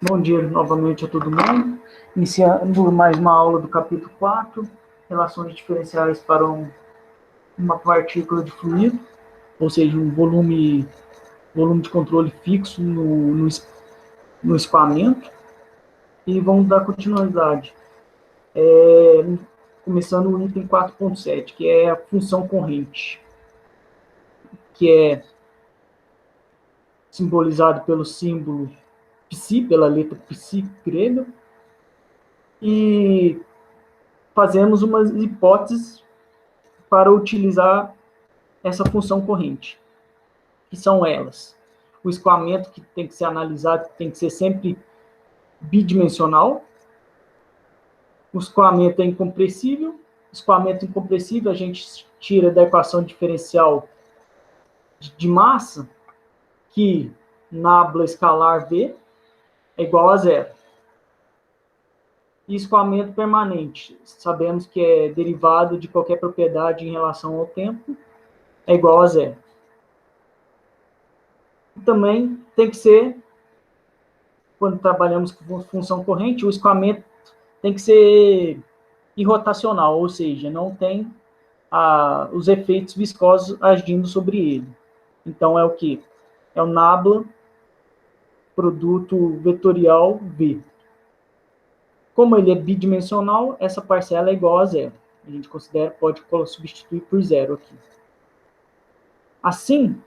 Bom dia novamente a todo mundo. Iniciando mais uma aula do capítulo 4, relações diferenciais para uma partícula de fluido, ou seja, um volume de controle fixo no escoamento. E vamos dar continuidade. Começando o item 4.7, que é a função corrente, que é simbolizado pelo símbolo psi, pela letra psi grega, e fazemos umas hipóteses para utilizar essa função corrente, que são elas. O escoamento que tem que ser analisado tem que ser sempre bidimensional. O escoamento é incompressível. Escoamento incompressível a gente tira da equação diferencial de massa, que nabla escalar V é igual a zero. E escoamento permanente, sabemos que é derivado de qualquer propriedade em relação ao tempo, é igual a zero. Também tem que ser, quando trabalhamos com função corrente, o escoamento tem que ser irrotacional, ou seja, não tem os efeitos viscosos agindo sobre ele. Então, é o que? É o nabla produto vetorial V. Como ele é bidimensional, essa parcela é igual a zero. A gente pode substituir por zero aqui. Assim,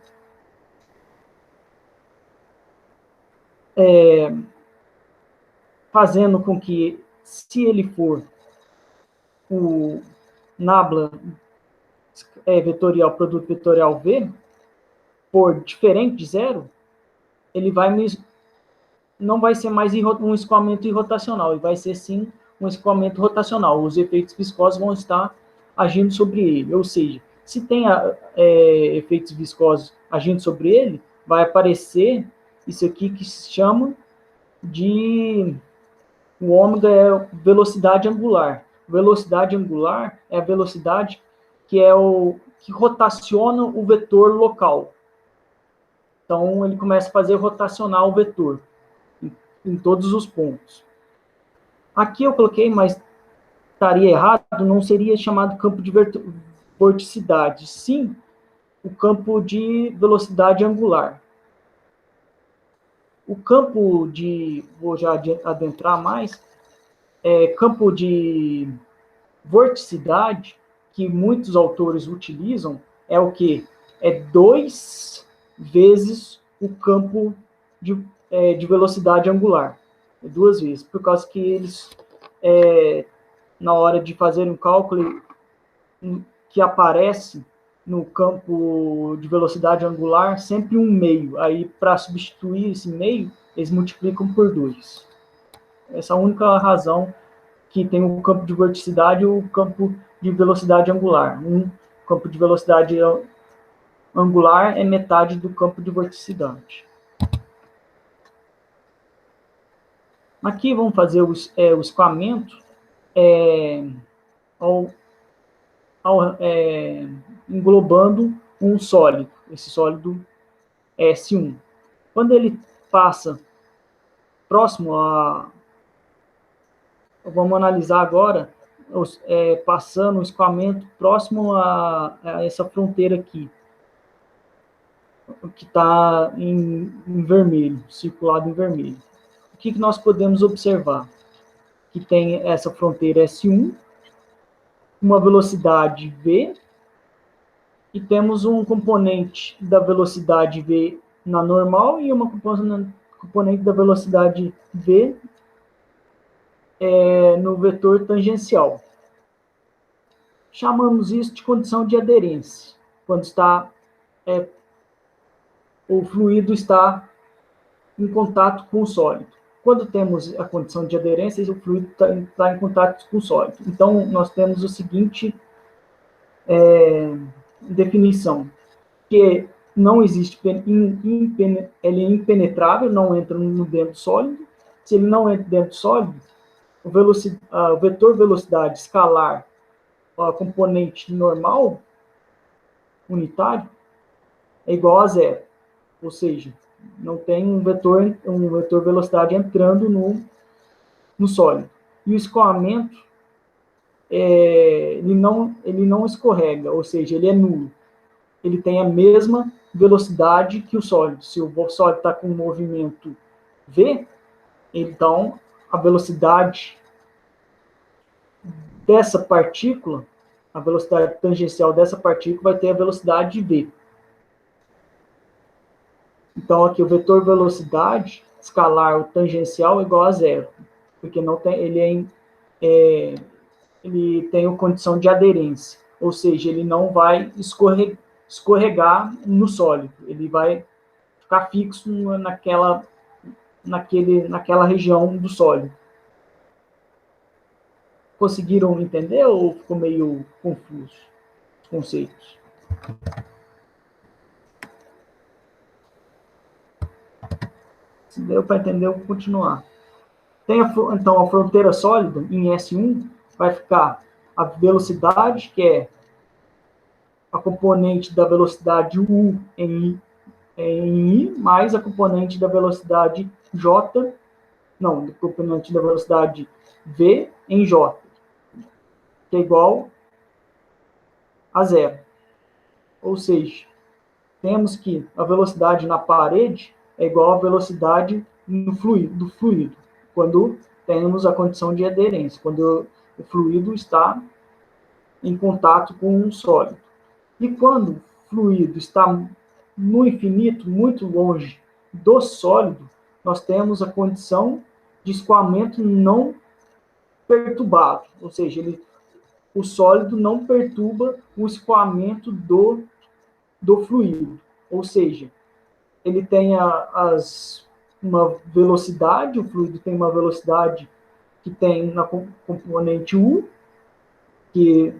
fazendo com que, se ele for o nabla vetorial, produto vetorial V, for diferente de zero, ele não vai ser mais um escoamento irrotacional, ele vai ser sim um escoamento rotacional. Os efeitos viscosos vão estar agindo sobre ele. Ou seja, se tem efeitos viscosos agindo sobre ele, vai aparecer isso aqui que se chama de... O ômega é velocidade angular. Velocidade angular é a velocidade que rotaciona o vetor local. Então, ele começa a fazer rotacionar o vetor em todos os pontos. Aqui eu coloquei, mas estaria errado, não seria chamado campo de vorticidade, sim o campo de velocidade angular. O campo vou já adentrar mais, campo de vorticidade, que muitos autores utilizam, é o que? É 2 vezes o campo de velocidade angular. É 2 vezes, por causa que eles, na hora de fazer um cálculo que aparece no campo de velocidade angular, sempre um meio. Aí, para substituir esse meio, eles multiplicam por 2. Essa é a única razão que tem o campo de vorticidade e o campo de velocidade angular. Um campo de velocidade angular é metade do campo de vorticidade. Aqui vamos fazer o escoamento englobando um sólido, esse sólido S1. Quando ele passa próximo a... Vamos analisar agora, passando o escoamento próximo a essa fronteira aqui, que está em vermelho, circulado em vermelho. O que nós podemos observar? Que tem essa fronteira S1, uma velocidade V, e temos um componente da velocidade V na normal e uma componente da velocidade V no vetor tangencial. Chamamos isso de condição de aderência, quando o fluido está em contato com o sólido. Quando temos a condição de aderência, o fluido está em contato com o sólido. Então, nós temos o seguinte definição, que não existe, ele é impenetrável, não entra dentro do sólido. Se ele não entra dentro do sólido, o vetor velocidade escalar, a componente normal, unitário, é igual a zero. Ou seja, Não tem um vetor velocidade entrando no sólido. E o escoamento, ele não escorrega, ou seja, ele é nulo. Ele tem a mesma velocidade que o sólido. Se o sólido está com um movimento v, então a velocidade dessa partícula, a velocidade tangencial dessa partícula vai ter a velocidade v. Então, aqui o vetor velocidade escalar, o tangencial, é igual a zero, porque não tem, ele tem a condição de aderência, ou seja, ele não vai escorregar no sólido, ele vai ficar fixo naquela região do sólido. Conseguiram entender ou ficou meio confuso os conceitos? Se deu para entender, eu vou continuar. Então, a fronteira sólida, em S1, vai ficar a velocidade, que é a componente da velocidade U em I, mais a componente da velocidade J, não, a componente da velocidade V em J, que é igual a zero. Ou seja, temos que a velocidade na parede é igual à velocidade do fluido, quando temos a condição de aderência, quando o fluido está em contato com um sólido. E quando o fluido está no infinito, muito longe do sólido, nós temos a condição de escoamento não perturbado, ou seja, o sólido não perturba o escoamento do fluido, ou seja, ele tem uma velocidade, o fluido tem uma velocidade que tem na componente U, que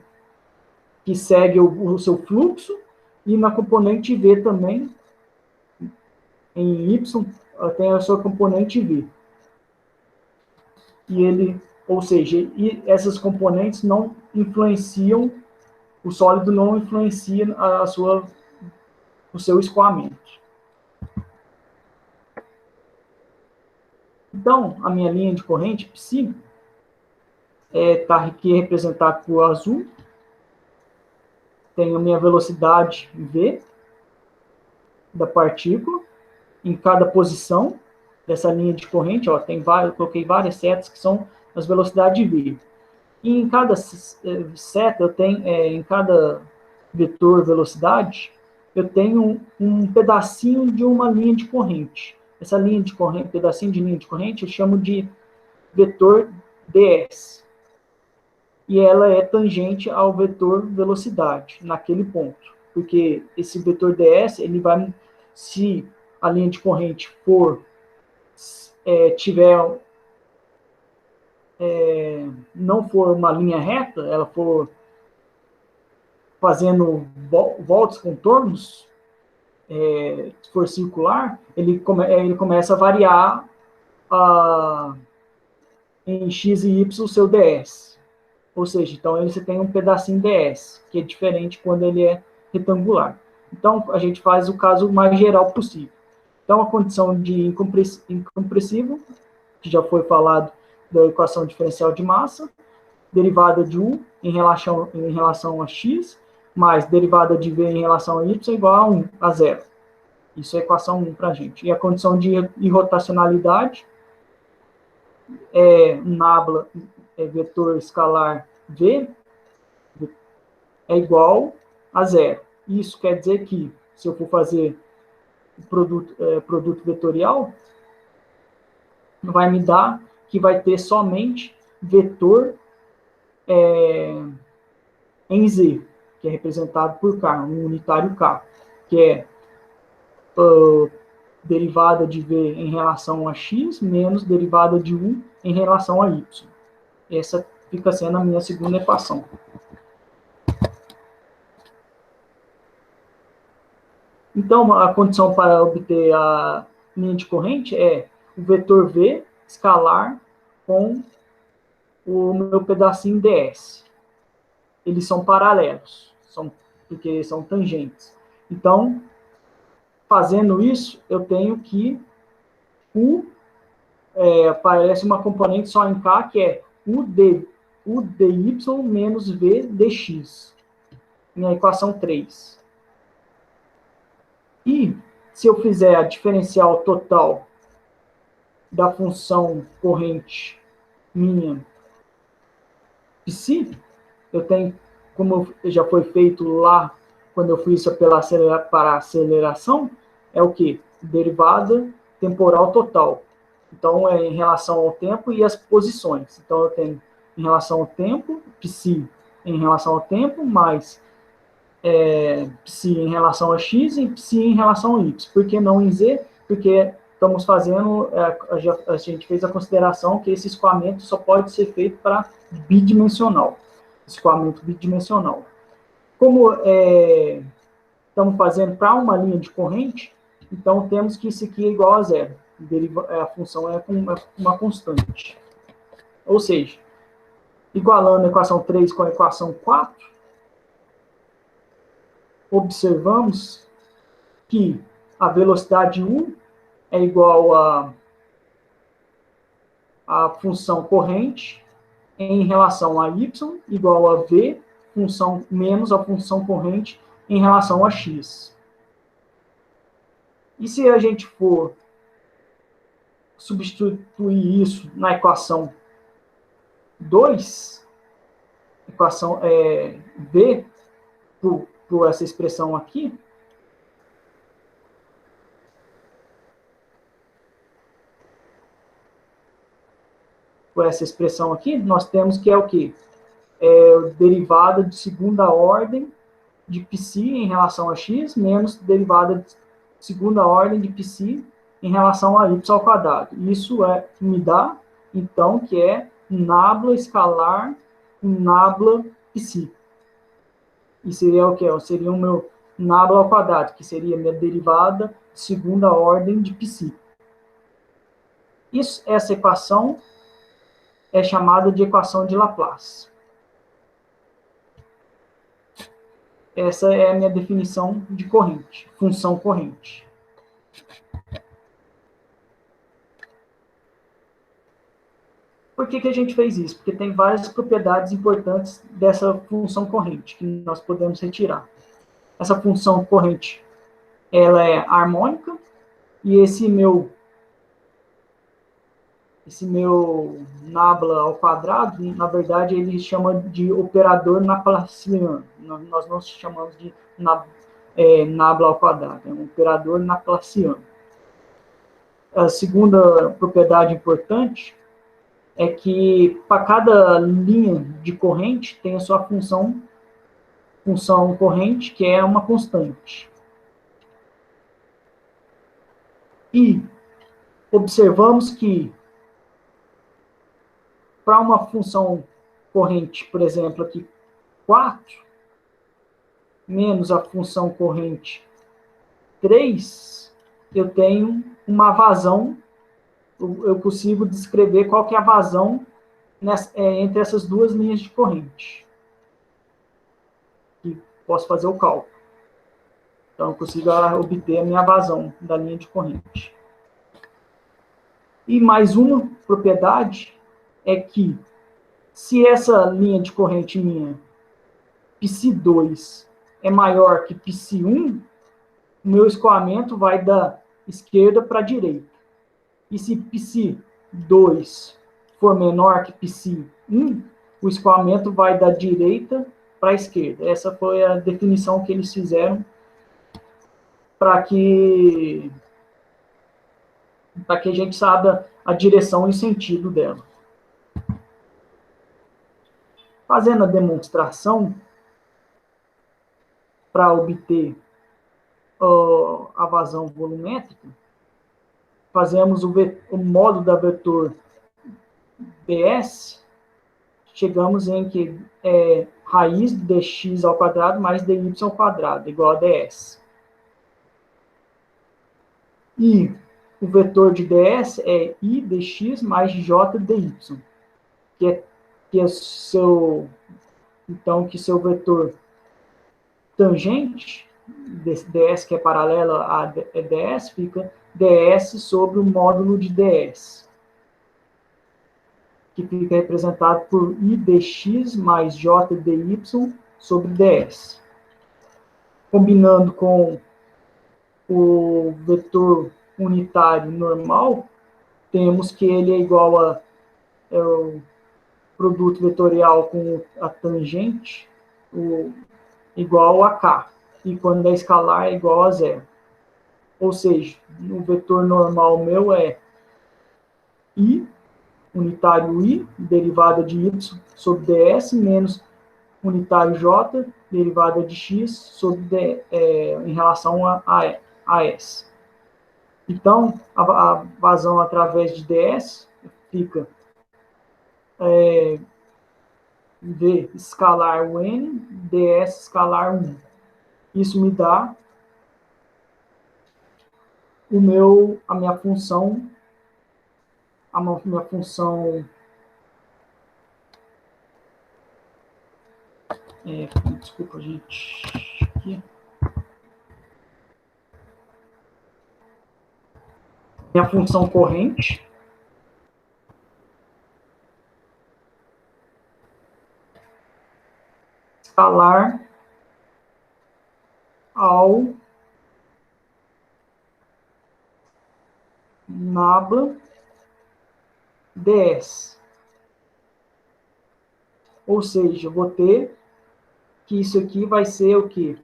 segue o seu fluxo, e na componente V também, em Y, tem a sua componente V. Ou seja, essas componentes não influenciam, o sólido não influencia o seu escoamento. Então, a minha linha de corrente, psi, está aqui representado por azul. Tenho a minha velocidade v da partícula em cada posição dessa linha de corrente. Ó, eu coloquei várias setas que são as velocidades v. E em cada seta, em cada vetor velocidade, eu tenho um pedacinho de uma linha de corrente. Essa linha de corrente, pedacinho de linha de corrente, eu chamo de vetor ds. E ela é tangente ao vetor velocidade, naquele ponto. Porque esse vetor ds, ele vai, se a linha de corrente não for uma linha reta, ela for fazendo voltas, contornos, se for circular, ele começa a variar em x e y o seu ds. Ou seja, então você tem um pedacinho ds, que é diferente quando ele é retangular. Então, a gente faz o caso mais geral possível. Então, a condição de incompressível, que já foi falado da equação diferencial de massa, derivada de U em relação a x, mais derivada de V em relação a y igual a 0. Isso é a equação 1 para a gente. E a condição de irrotacionalidade nabla vetor escalar V é igual a 0. Isso quer dizer que, se eu for fazer o produto vetorial, vai me dar que vai ter somente vetor em Z, que é representado por K, um unitário K, que é derivada de V em relação a X menos derivada de U em relação a Y. Essa fica sendo a minha segunda equação. Então, a condição para obter a linha de corrente é o vetor V escalar com o meu pedacinho ds. Eles são paralelos, porque são tangentes. Então, fazendo isso, eu tenho que aparece uma componente só em K, que é u dy menos v dx, minha equação 3. E se eu fizer a diferencial total da função corrente minha psi, eu tenho, como já foi feito lá, quando eu fiz isso para aceleração, é o que? Derivada temporal total. Então, é em relação ao tempo e as posições. Então, eu tenho em relação ao tempo, psi em relação ao tempo, mais psi em relação a x e psi em relação a y. Por que não em z? Porque estamos fazendo, a gente fez a consideração que esse escoamento só pode ser feito para bidimensional. Escoamento bidimensional. Como estamos fazendo para uma linha de corrente, então temos que isso aqui é igual a zero. A função é uma constante. Ou seja, igualando a equação 3 com a equação 4, observamos que a velocidade u é igual a função corrente em relação a y, igual a v, função menos a função corrente em relação a x. E se a gente for substituir isso na equação 2, equação v, por essa expressão aqui, por essa expressão aqui, nós temos que é o quê? Derivada de segunda ordem de π em relação a x, menos derivada de segunda ordem de π em relação a y ao quadrado. Isso me dá, então, que é nabla escalar nabla π. E seria o quê? Seria o meu nabla ao quadrado, que seria minha derivada de segunda ordem de π. Essa equação é chamada de equação de Laplace. Essa é a minha definição de corrente, função corrente. Por que a gente fez isso? Porque tem várias propriedades importantes dessa função corrente que nós podemos retirar. Essa função corrente, ela é harmônica, e esse meu nabla ao quadrado, na verdade, ele chama de operador laplaciano. Nós não chamamos de nabla ao quadrado, é um operador laplaciano. A segunda propriedade importante é que para cada linha de corrente tem a sua função corrente, que é uma constante. E observamos que para uma função corrente, por exemplo, aqui 4, menos a função corrente 3, eu tenho uma vazão, eu consigo descrever qual que é a vazão entre essas duas linhas de corrente. E posso fazer o cálculo. Então, eu consigo obter a minha vazão da linha de corrente. E mais uma propriedade é que, se essa linha de corrente minha, π2, é maior que π1, o meu escoamento vai da esquerda para a direita. E se π2 for menor que π1, o escoamento vai da direita para a esquerda. Essa foi a definição que eles fizeram para que a gente saiba a direção e o sentido dela. Fazendo a demonstração para obter a vazão volumétrica, fazemos o módulo da vetor ds, chegamos em que raiz de dx ao quadrado mais dy ao quadrado, igual a ds. E o vetor de ds é i dx mais j dy, que é seu vetor tangente ds, que é paralela a ds, fica ds sobre o módulo de ds, que fica representado por I dx mais J dy sobre ds. Combinando com o vetor unitário normal, temos que ele é igual a o produto vetorial com a tangente igual a k, e quando é escalar é igual a zero. Ou seja, o vetor normal meu é I, unitário I, derivada de y sobre ds, menos unitário j, derivada de x sobre em relação a s. Então, a vazão através de ds fica v escalar o n, ds escalar 1. Isso me dá a minha função, desculpa, gente, aqui. Minha função corrente, escalar ao nabla ds. Ou seja, eu vou ter que isso aqui vai ser o quê?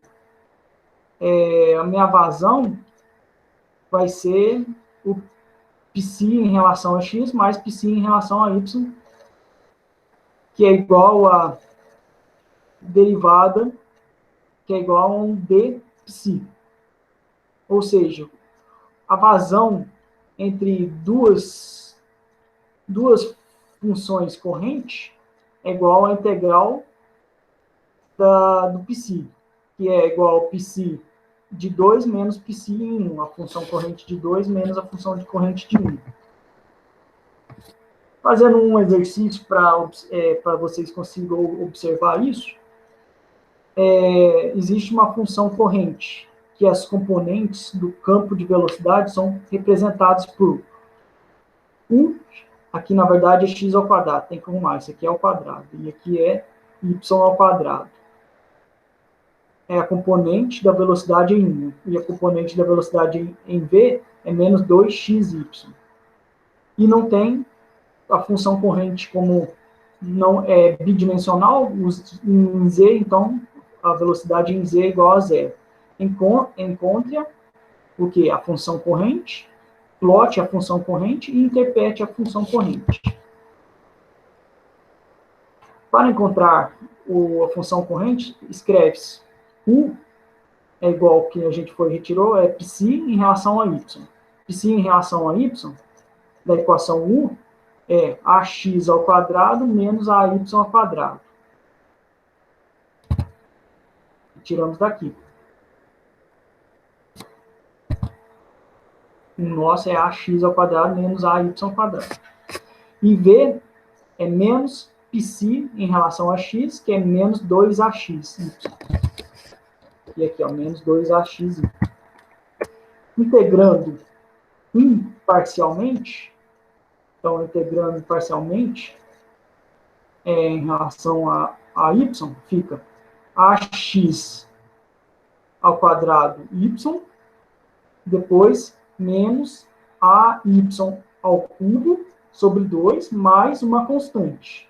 A minha vazão vai ser o π em relação a x mais π em relação a y, que é igual a derivada, que é igual a um dψ. Ou seja, a vazão entre duas funções correntes é igual à integral do π, que é igual ao π de 2 menos π em 1, a função corrente de 2 menos a função de corrente de 1. Fazendo um exercício para vocês consigam observar isso, existe uma função corrente, que as componentes do campo de velocidade são representadas por aqui na verdade é x ao quadrado, tem que arrumar, isso aqui é ao quadrado, e aqui é y ao quadrado. É a componente da velocidade em 1, e a componente da velocidade em v é menos 2xy. E não tem a função corrente, como não é bidimensional, em z, então a velocidade em z é igual a zero. Encontre o que? A função corrente, plote a função corrente e interprete a função corrente. Para encontrar a função corrente, escreve-se U é igual ao que a gente retirou, é π em relação a y. Π em relação a y, da equação U, é ax ao quadrado menos ay ao quadrado. Tiramos daqui. O nosso é ax ao quadrado menos ay ao quadrado. E v é menos π em relação a x, que é menos 2ax. E aqui, ó, menos 2ax. Integrando parcialmente, então, integrando parcialmente, em relação a y, fica ax ao quadrado y, depois menos ay ao cubo sobre 2, mais uma constante.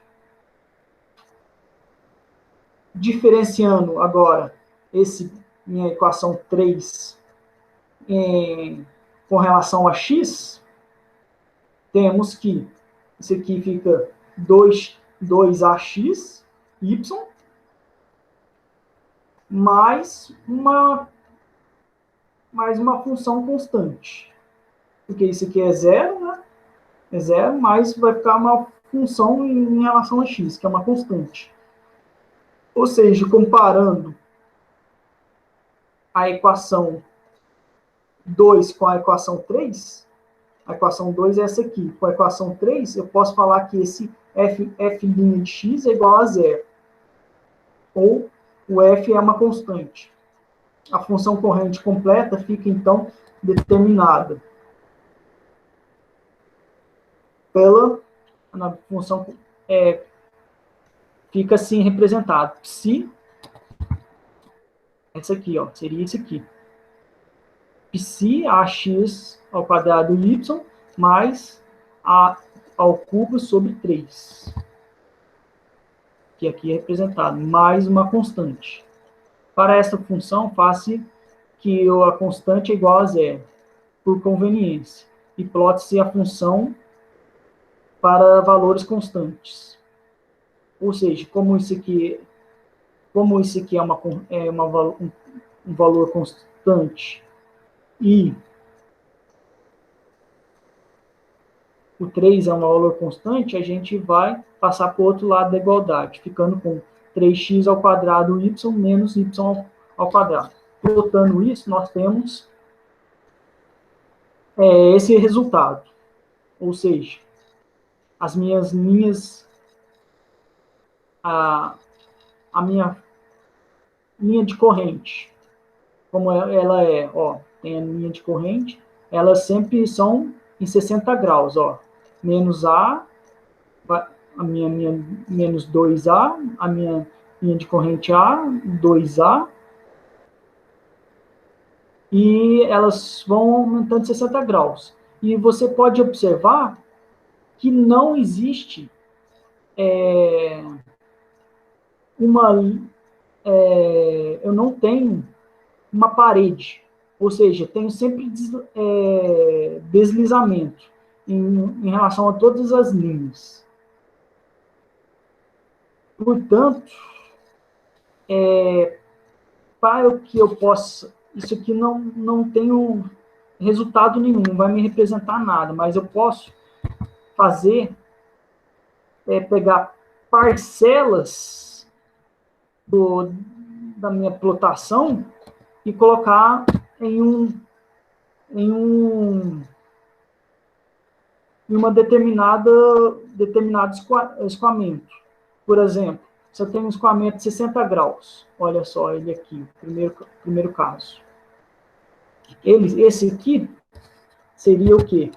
Diferenciando agora minha equação 3 com relação a x, temos que isso aqui fica 2ax, y, mais uma função constante. Porque isso aqui é zero, né? É zero, mas vai ficar uma função em relação a x, que é uma constante. Ou seja, comparando a equação 2 com a equação 3, a equação 2 é essa aqui. Com a equação 3, eu posso falar que esse f' de x é igual a zero. Ou o f é uma constante. a função corrente completa fica, então, determinada pela na função fica assim representado. Se essa aqui, ó, seria isso aqui. Psi ax ao quadrado y mais a ao cubo sobre 3. Que aqui é representado, mais uma constante. Para essa função, faça que a constante é igual a zero, por conveniência. E plote-se a função para valores constantes. Ou seja, como isso aqui um valor constante e o 3 é um valor constante, a gente vai passar para o outro lado da igualdade, ficando com 3x ao quadrado y menos y ao quadrado. Plotando isso, nós temos esse resultado. Ou seja, as minhas linhas, a minha linha de corrente, como ela é, ó, tem a linha de corrente, elas sempre são em 60 graus, ó. Menos A, a minha menos 2A, a minha linha de corrente A, 2A, e elas vão aumentando 60 graus. E você pode observar que não existe eu não tenho uma parede, ou seja, tenho sempre deslizamento em relação a todas as linhas. Portanto, para que eu possa, isso aqui não tem resultado nenhum, não vai me representar nada, mas eu posso fazer, pegar parcelas da minha plotação e colocar em uma determinado escoamento. Por exemplo, se eu tenho um escoamento de 60 graus, olha só ele aqui, primeiro caso. Esse aqui seria o quê?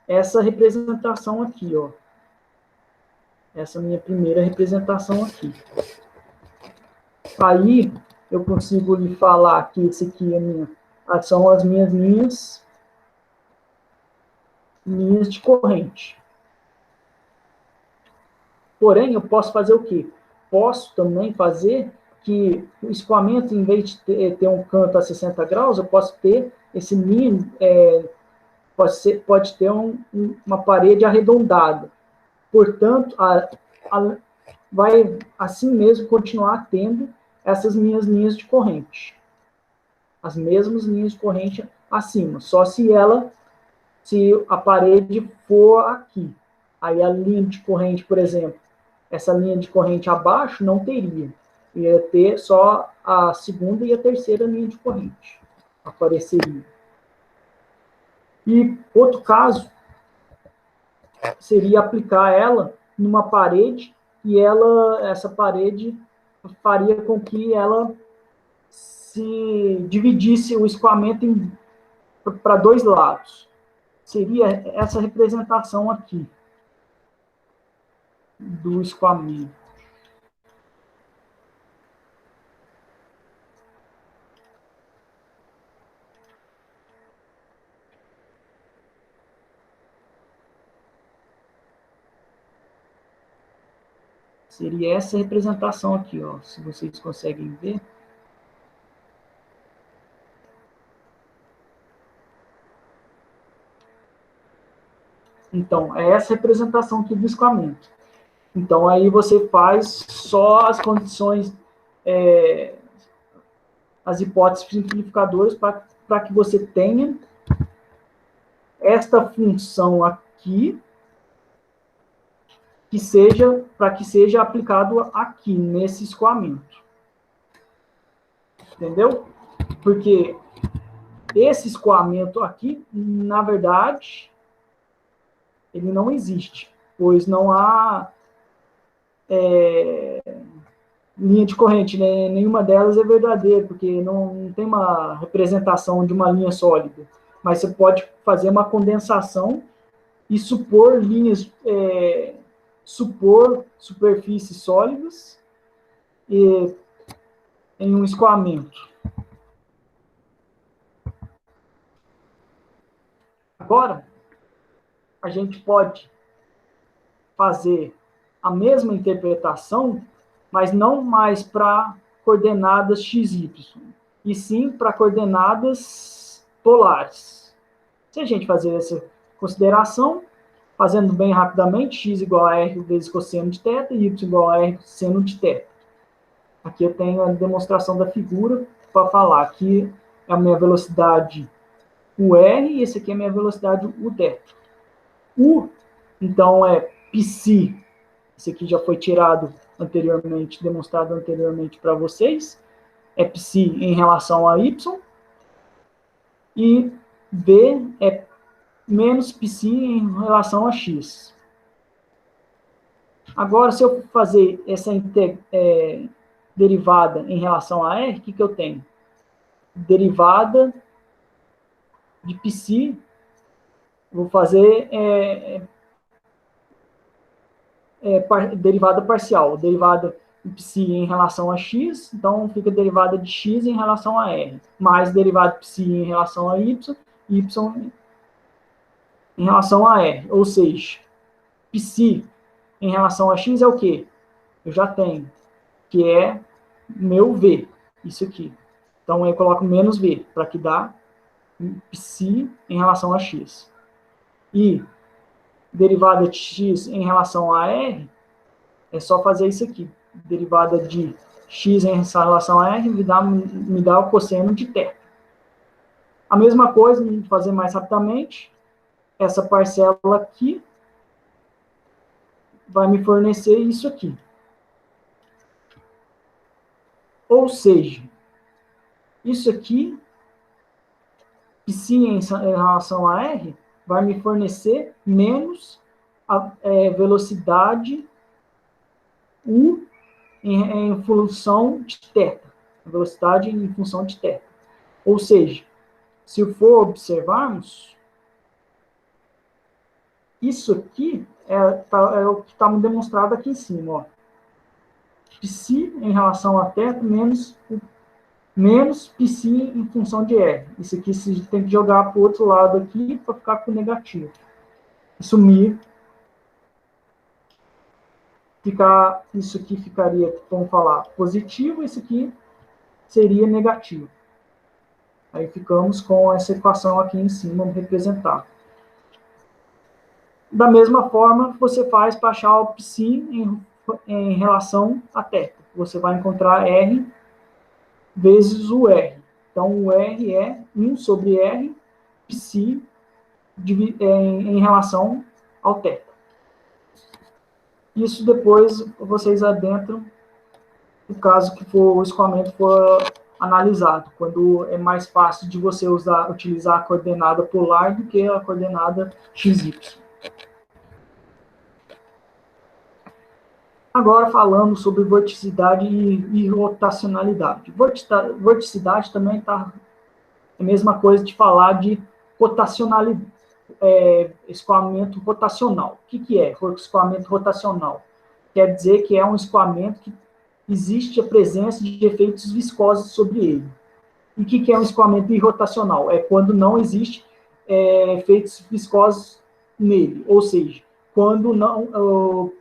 Essa representação aqui, ó. Essa minha primeira representação aqui. Aí, eu consigo lhe falar que esse aqui são as minhas linhas de corrente. Porém, eu posso fazer o quê? Posso também fazer que o escoamento, em vez de ter um canto a 60 graus, eu posso ter esse mínimo, pode ter uma parede arredondada. Portanto, vai assim mesmo continuar tendo essas minhas linhas de corrente. As mesmas linhas de corrente acima, só se a parede for aqui. Aí a linha de corrente, por exemplo, essa linha de corrente abaixo não teria. Ia ter só a segunda e a terceira linha de corrente. Apareceria. E outro caso seria aplicar ela numa parede e essa parede faria com que ela se dividisse o escoamento para dois lados. Seria essa representação aqui do escoamento. Seria essa representação aqui, ó, se vocês conseguem ver. Então, é essa representação aqui do escoamento. Então, aí você faz só as condições, as hipóteses simplificadoras para que você tenha esta função aqui, para que seja aplicado aqui, nesse escoamento. Entendeu? Porque esse escoamento aqui, na verdade, ele não existe, pois não há linha de corrente, né? Nenhuma delas é verdadeira, porque não tem uma representação de uma linha sólida. Mas você pode fazer uma condensação e supor linhas, supor superfícies sólidas em um escoamento. Agora, a gente pode fazer a mesma interpretação, mas não mais para coordenadas x, y, e sim para coordenadas polares. Se a gente fazer essa consideração, fazendo bem rapidamente, x igual a r vezes cosseno de θ e y igual a r seno de θ. Aqui eu tenho a demonstração da figura para falar que é a minha velocidade UR e esse aqui é a minha velocidade Uθ. U, então, é πc. Esse aqui já foi tirado anteriormente, demonstrado anteriormente para vocês. É πc em relação a y. E v é menos πc em relação a x. Agora, se eu fazer essa derivada em relação a r, o que eu tenho? Derivada de πc, vou fazer derivada parcial. Derivada de πc em relação a x, então fica derivada de x em relação a r, mais derivada de πc em relação a y em relação a r. Ou seja, πc em relação a x é o quê? Eu já tenho, que é meu v, isso aqui. Então, eu coloco menos v, para que dá πc em relação a x. E derivada de x em relação a r, é só fazer isso aqui. Derivada de x em relação a r me dá o cosseno de θ. A mesma coisa, vamos fazer mais rapidamente. Essa parcela aqui vai me fornecer isso aqui. Ou seja, isso aqui, πc em relação a r, vai me fornecer menos a velocidade u em função de θ. A velocidade em função de θ. Ou seja, se for observarmos, isso aqui é o que está demonstrado aqui em cima. Ó. πc em relação a θ menos πc em função de r. Isso aqui você tem que jogar para o outro lado aqui para ficar com negativo. Sumir. Isso aqui ficaria, vamos falar, positivo, isso aqui seria negativo. Aí ficamos com essa equação aqui em cima representada. Da mesma forma, você faz para achar o πc em relação a θ. Você vai encontrar R vezes o R. Então, o R é 1 sobre R, πc em relação ao θ. Isso depois vocês adentram, no caso que o escoamento for analisado, quando é mais fácil de você utilizar a coordenada polar do que a coordenada XY. Agora falando sobre vorticidade e rotacionalidade. Vorticidade também está a mesma coisa de falar de rotacionalidade, escoamento rotacional. O que é escoamento rotacional? Quer dizer que é um escoamento que existe a presença de efeitos viscosos sobre ele. E o que é um escoamento irrotacional? É quando não existe efeitos viscosos nele. Ou seja, quando o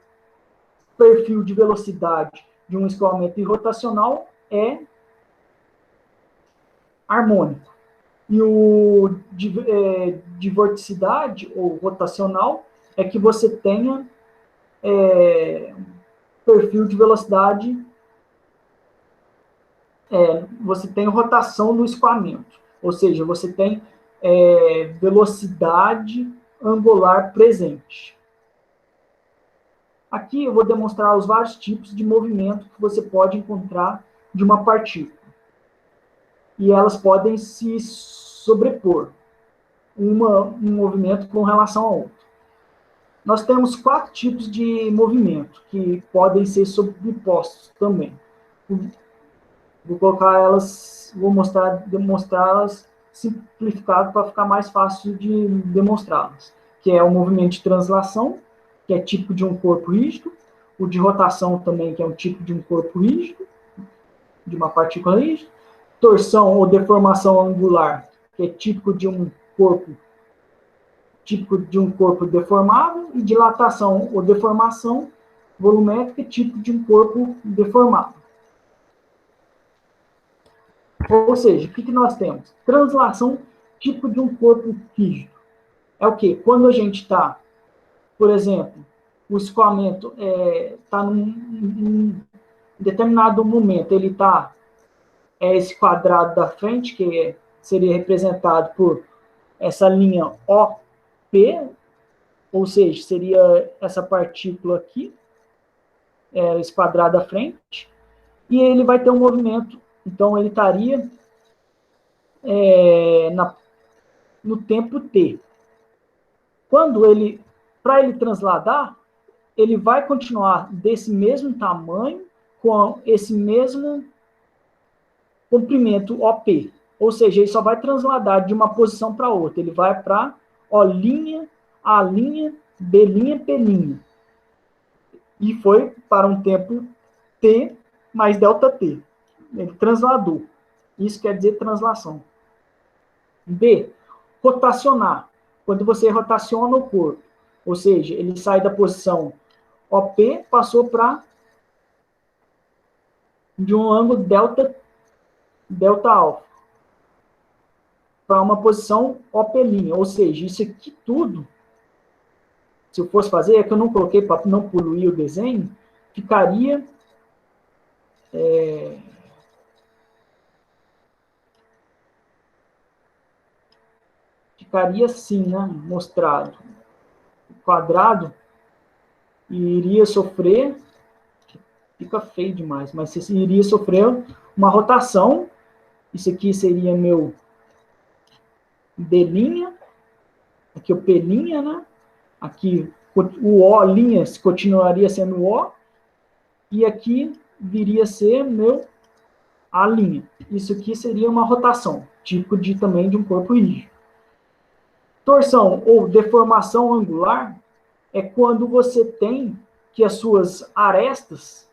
perfil de velocidade de um escoamento irrotacional é harmônico. E o de vorticidade, ou rotacional, é que você tenha perfil de velocidade, você tem rotação no escoamento. Ou seja, você tem velocidade angular presente. Aqui eu vou demonstrar os vários tipos de movimento que você pode encontrar de uma partícula. E elas podem se sobrepor, um movimento com relação ao outro. Nós temos 4 tipos de movimento, que podem ser sobrepostos também. Vou colocar elas, vou demonstrá-las simplificado para ficar mais fácil de demonstrá-las, que é o movimento de translação, que é tipo de um corpo rígido, o de rotação também, que é um tipo de um corpo rígido, de uma partícula rígida, torção ou deformação angular, que é típico de um corpo deformável, e dilatação ou deformação volumétrica, típico de um corpo deformado. Ou seja, o que nós temos? Translação, tipo de um corpo rígido. É o quê? Quando a gente está, por exemplo, o escoamento está num determinado momento, ele está esse quadrado da frente, que seria representado por essa linha OP, ou seja, seria essa partícula aqui, esse quadrado da frente, e ele vai ter um movimento, então ele estaria no tempo t. Para ele transladar, ele vai continuar desse mesmo tamanho, com esse mesmo comprimento OP. Ou seja, ele só vai transladar de uma posição para outra. Ele vai para O', A', B', P'. E foi para um tempo T mais ΔT. Ele transladou. Isso quer dizer translação. B, rotacionar. Quando você rotaciona o corpo, ou seja, ele sai da posição OP, passou para de um ângulo delta alfa, para uma posição OP'. Ou seja, isso aqui tudo, se eu fosse fazer, é que eu não coloquei para não poluir o desenho, ficaria assim, né, mostrado. O quadrado iria sofrer, fica feio demais, mas você iria sofrer uma rotação. Isso aqui seria meu D', aqui o P', né? Aqui o O' continuaria sendo O, e aqui viria a ser meu A'. Isso aqui seria uma rotação, tipo também de um corpo rígido. Torção ou deformação angular é quando você tem que as suas arestas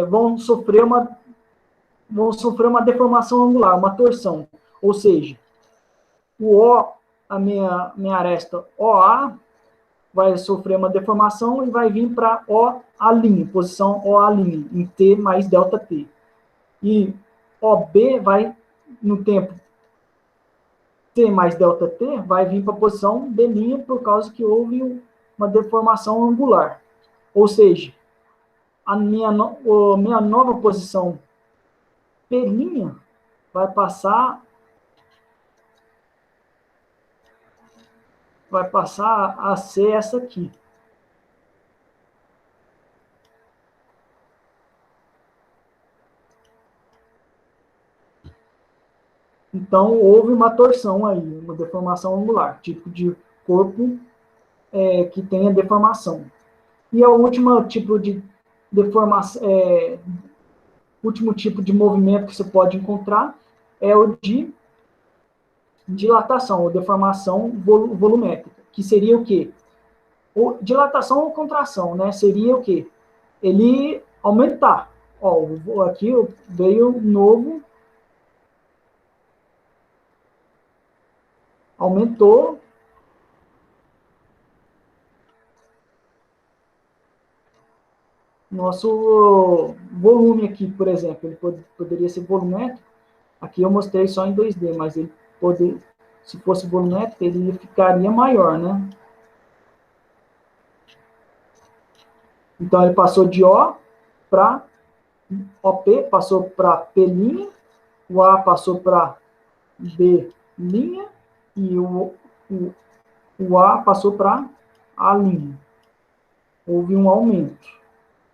vão sofrer uma deformação angular, uma torção. Ou seja, a minha aresta OA vai sofrer uma deformação e vai vir para OA', posição OA', em T mais ΔT. E OB vai, no tempo T mais ΔT, vai vir para a posição B', por causa que houve uma deformação angular. Ou seja, a minha nova posição P' vai passar a ser essa aqui. Então, houve uma torção aí, uma deformação angular, tipo de corpo que tenha deformação. E o último tipo de deformação, último tipo de movimento que você pode encontrar é o de dilatação, ou deformação volumétrica, que seria o quê? Dilatação ou contração, né? Seria o quê? Ele aumentar. Ó, aqui veio um novo, aumentou nosso volume aqui, por exemplo. Ele poderia ser volumétrico. Aqui eu mostrei só em 2D, mas ele se fosse volumétrico, ele ficaria maior, né? Então, ele passou de O para OP, passou para P', o A passou para B', e o A passou para A'. Houve um aumento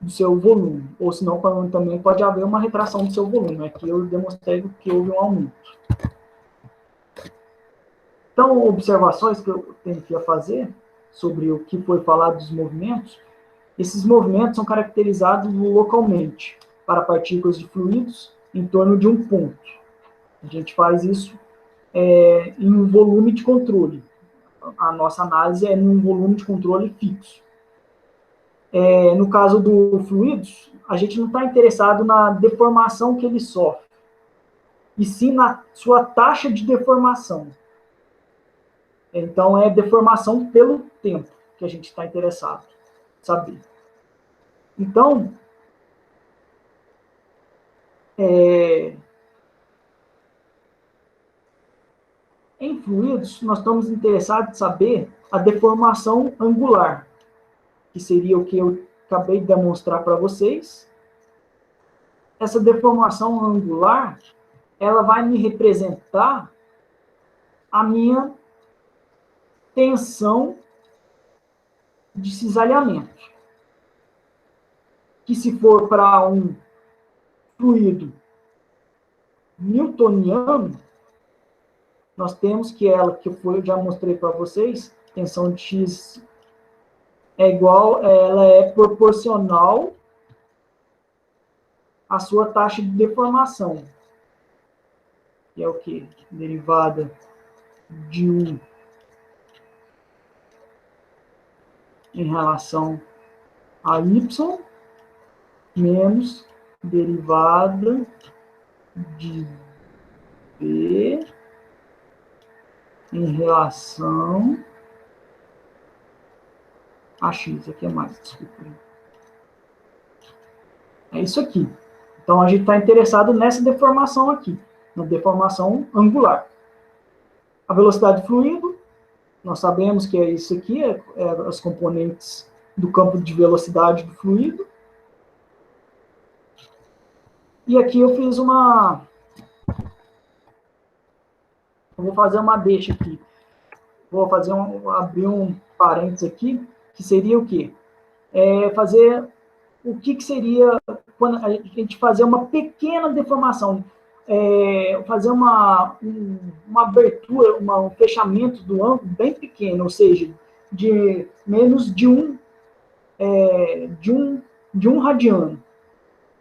do seu volume, ou senão também pode haver uma retração do seu volume. Aqui eu demonstrei que houve um aumento. Então, observações que eu tenho que fazer sobre o que foi falado dos movimentos. Esses movimentos são caracterizados localmente. para partículas de fluidos em torno de um ponto. A gente faz isso em um volume de controle. A nossa análise é num volume de controle fixo. No caso do fluidos, a gente não está interessado na deformação que ele sofre, e sim na sua taxa de deformação. Então, é deformação pelo tempo que a gente está interessado em saber. Então, em fluidos, nós estamos interessados em saber a deformação angular, que seria o que eu acabei de demonstrar para vocês. Essa deformação angular, ela vai me representar a minha tensão de cisalhamento. Que se for para um fluido newtoniano, nós temos que ela, que eu já mostrei para vocês, tensão de X ela é proporcional à sua taxa de deformação, que é o quê? Derivada de U em relação a Y menos derivada de V em relação a X. Aqui é mais, desculpa. É isso aqui. Então, a gente está interessado nessa deformação aqui, na deformação angular. A velocidade do fluido, nós sabemos que é isso aqui, as componentes do campo de velocidade do fluido. E aqui eu fiz uma... Eu vou fazer uma deixa aqui. Vou abrir um parênteses aqui, que seria o quê? Fazer o que seria quando a gente fazer uma pequena deformação, fazer uma abertura, um fechamento do ângulo bem pequeno, ou seja, de menos de um radiano,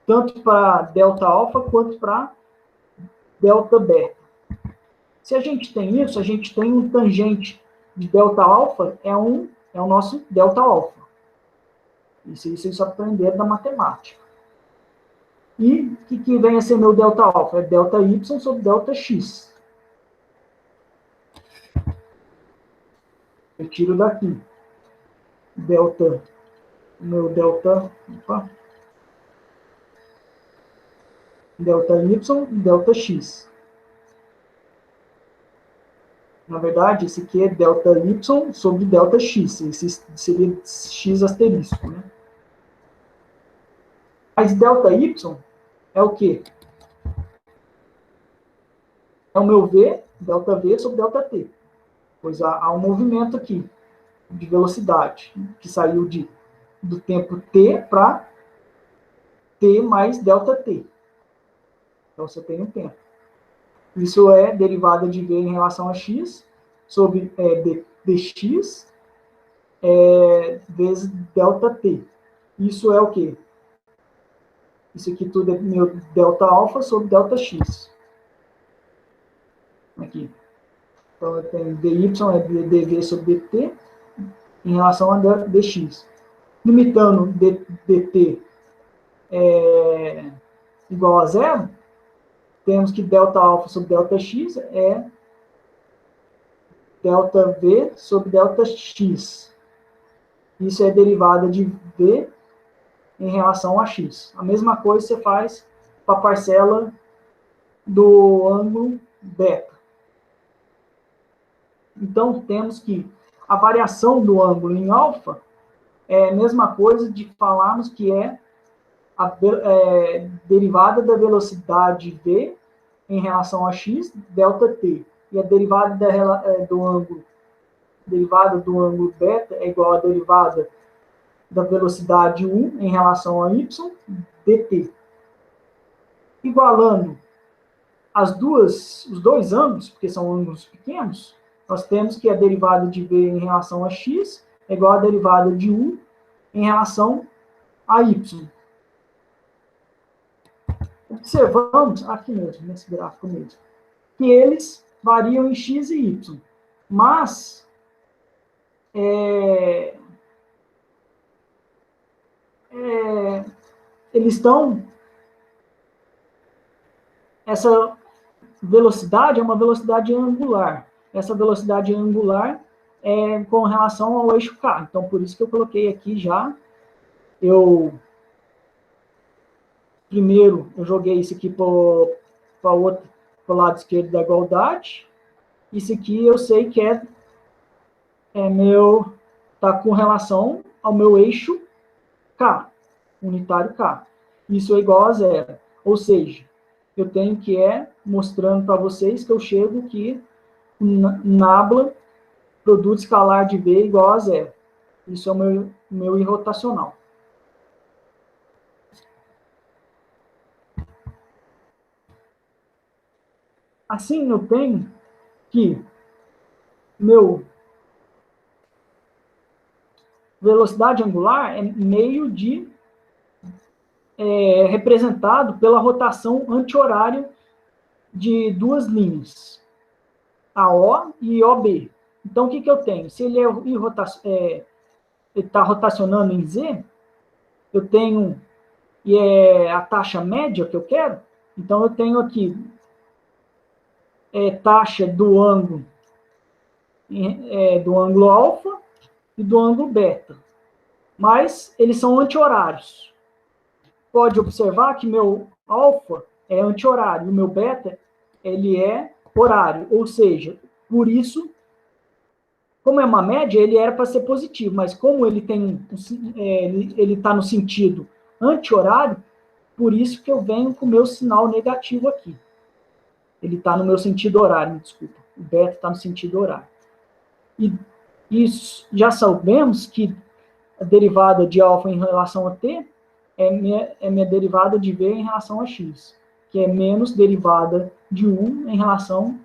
tanto para delta alfa quanto para delta beta. Se a gente tem isso, a gente tem um tangente de delta alfa, é o nosso delta alfa. Isso vocês aprenderam da matemática. E o que vem a ser meu delta alfa? É delta y sobre delta x. Eu tiro daqui. Meu delta y e delta x. Na verdade, esse aqui é delta y sobre delta x. Esse seria x asterisco, né? Mas delta y é o quê? É o meu v, delta v sobre delta t. Pois há um movimento aqui de velocidade, que saiu do tempo t para t mais delta t. Então, você tem um tempo. Isso é derivada de v em relação a x sobre dx vezes delta t. Isso é o quê? Isso aqui tudo é meu delta alfa sobre delta x. Aqui. Então, eu tenho dy é dv sobre dt em relação a dx. Limitando dt igual a zero, temos que delta alfa sobre delta x é delta v sobre delta x. Isso é derivada de v em relação a x. A mesma coisa você faz para a parcela do ângulo beta. Então, temos que a variação do ângulo em alfa é a mesma coisa de falarmos que é a derivada da velocidade v em relação a x, delta t. E a derivada do ângulo beta é igual à derivada da velocidade u em relação a y, dt. Igualando os dois ângulos, porque são ângulos pequenos, nós temos que a derivada de v em relação a x é igual à derivada de u em relação a y. observamos, aqui mesmo, nesse gráfico mesmo, que eles variam em x e y, mas eles estão, essa velocidade é uma velocidade angular. Essa velocidade angular é com relação ao eixo K. Então, por isso que eu coloquei aqui já. Primeiro, eu joguei isso aqui para o lado esquerdo da igualdade. Isso aqui eu sei que está com relação ao meu eixo K, unitário K. Isso é igual a zero. Ou seja, eu tenho que mostrando para vocês que eu chego que nabla, produto escalar de V igual a zero. Isso é o meu irrotacional. Assim, eu tenho que meu velocidade angular é meio de representado pela rotação anti-horária de duas linhas, AO e OB. Então, o que eu tenho? Se ele está rotacionando em Z, eu tenho a taxa média que eu quero, então eu tenho aqui taxa do ângulo alfa e do ângulo beta. Mas eles são anti-horários. Pode observar que meu alfa é anti-horário, e o meu beta ele é horário. Ou seja, por isso, como é uma média, ele era para ser positivo, mas como ele está no sentido anti-horário, por isso que eu venho com o meu sinal negativo aqui. Ele está no meu sentido horário, me desculpa. O beta está no sentido horário. E isso, já sabemos que a derivada de alfa em relação a t é minha derivada de v em relação a x, que é menos derivada de u em relação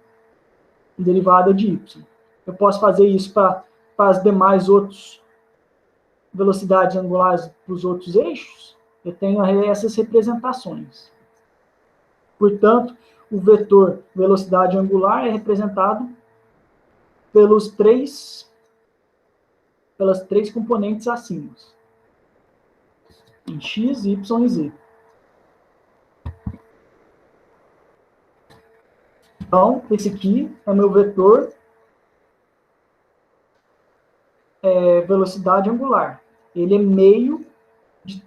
à derivada de y. Eu posso fazer isso para as demais outras velocidades angulares para os outros eixos, eu tenho essas representações. Portanto, o vetor velocidade angular é representado pelas três componentes acima, em x, y e z. Então, esse aqui é meu vetor velocidade angular. Ele é meio de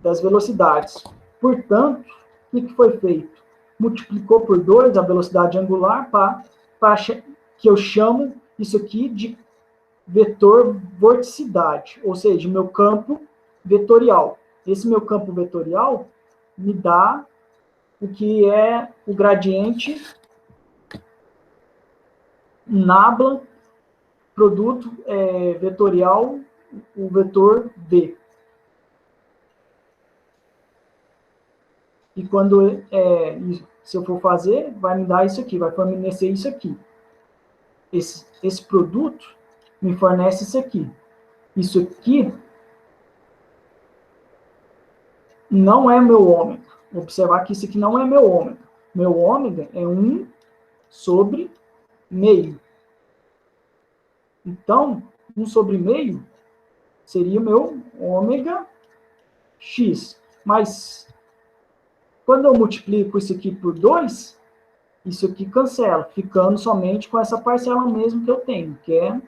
das velocidades. Portanto, o que foi feito? Multiplicou por 2 a velocidade angular que eu chamo isso aqui de vetor vorticidade, ou seja, meu campo vetorial. Esse meu campo vetorial me dá o que é o gradiente nabla produto vetorial, o vetor V. E quando se eu for fazer, vai me dar isso aqui, vai fornecer isso aqui. Esse produto me fornece isso aqui. Isso aqui não é meu ômega. Observar que isso aqui não é meu ômega. Meu ômega é 1 sobre meio. Então, 1 sobre meio seria o meu ômega x. Mas, quando eu multiplico isso aqui por 2, isso aqui cancela, ficando somente com essa parcela mesmo que eu tenho, que é